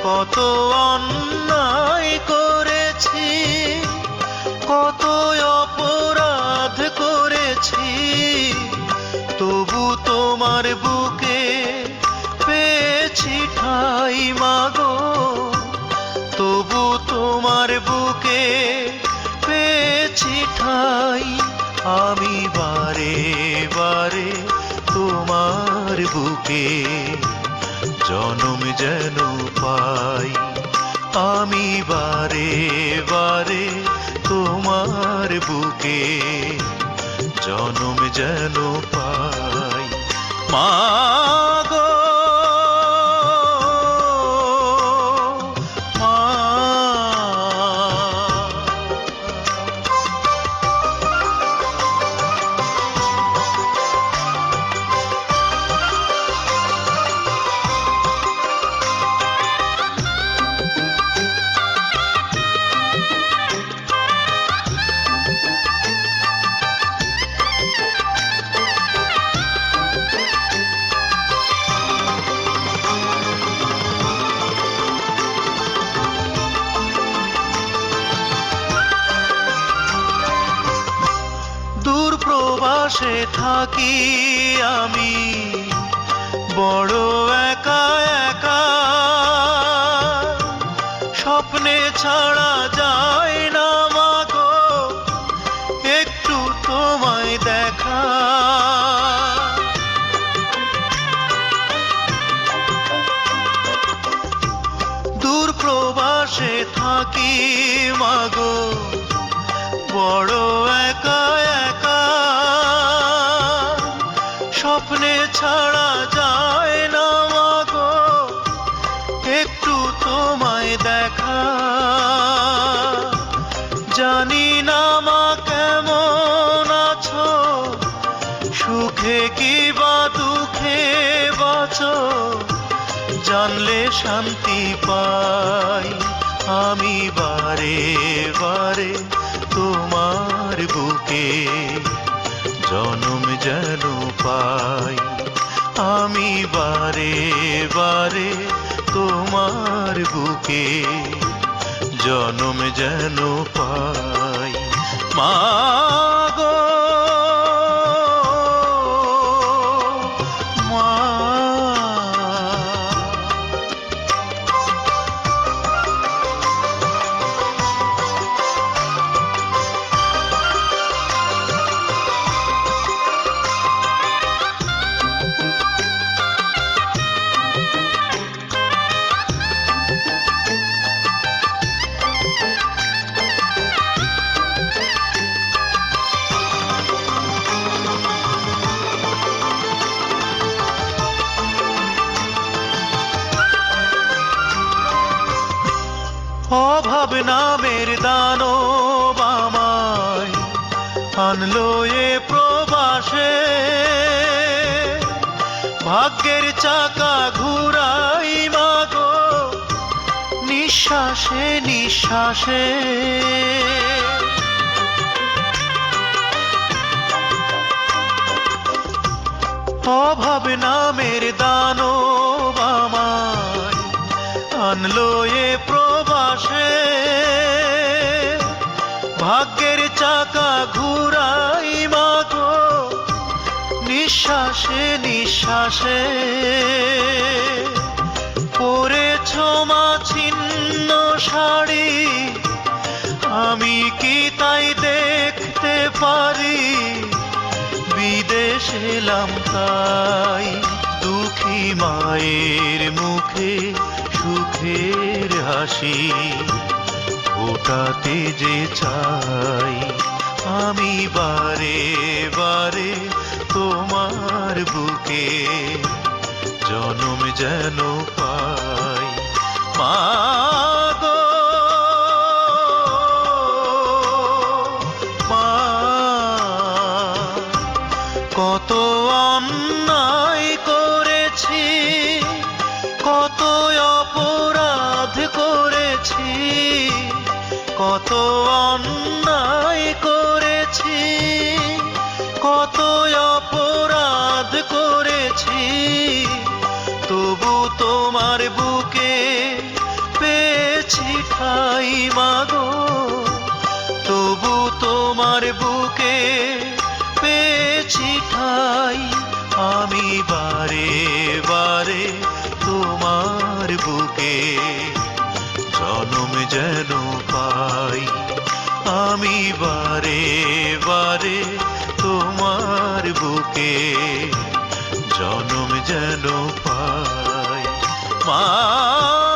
কত অন্যায় করেছি, কত অপরাধ করেছি, তবু তোমার বুকে পেয়েছি ঠাই মাগো, তবু তোমার বুকে পেয়েছি ঠাই। আমি বারে বারে তোমার বুকে জনম যেন পাই, আমি বারে বারে তোমার বুকে জনম যেন পাই। মা গো মা, দূর প্রবাসে থাকি আমি বড় একা একা, স্বপ্নে ছাড়া যায় না মাগো একটু তোমায় দেখা। দূর প্রবাসে থাকি মাগো বড় একা একা, স্বপ্নে ছাড়া যায় না মাগো একটু তোমায় দেখা। জানি না মা কেমন আছো, সুখে কি বা দুঃখে বাঁচো, জানলে শান্তি পাই। আমি বারে বারে তোমার বুকে জনম যেন পাই, আমি বারে বারে তোমার বুকে জনম যেন পাই। মা গো মা, অভাব নামের দানব আমায় আনলো এ প্রবাসে, ভাগ্যের চাকা ঘুরাই মাগো নিঃশ্বাসে নিঃশ্বাসে। অভাব নামের দানব আমায় আনলো এ প্রবাসে, ভাগ্যের চাকা ঘুরাই মাগো নিঃশ্বাসে নিঃশ্বাসে। পরেছ মা ছিন্ন শাড়ি, আমি কি তাই দেখতে পারি, বিদেশ এলাম তাই দুঃখী মায়ের মুখে সুখের হাসি ফোটাতে যে চাই। আমি বারে বারে তোমার বুকে জনম যেন পাই। মা গো মা, কত অন্যায় করেছি, কত অপরাধ করেছি, কত অন্যায় করেছি, কত অপরাধ করেছি, তবু তোমার বুকে ঠাই মাগো, তবু তোমার বুকে পেয়েছি ঠাই। আমি বারে বারে তোমার বুকে জনম যেন পাই। আমি বারে বারে তোমার বুকে জনম যেন পাই। মা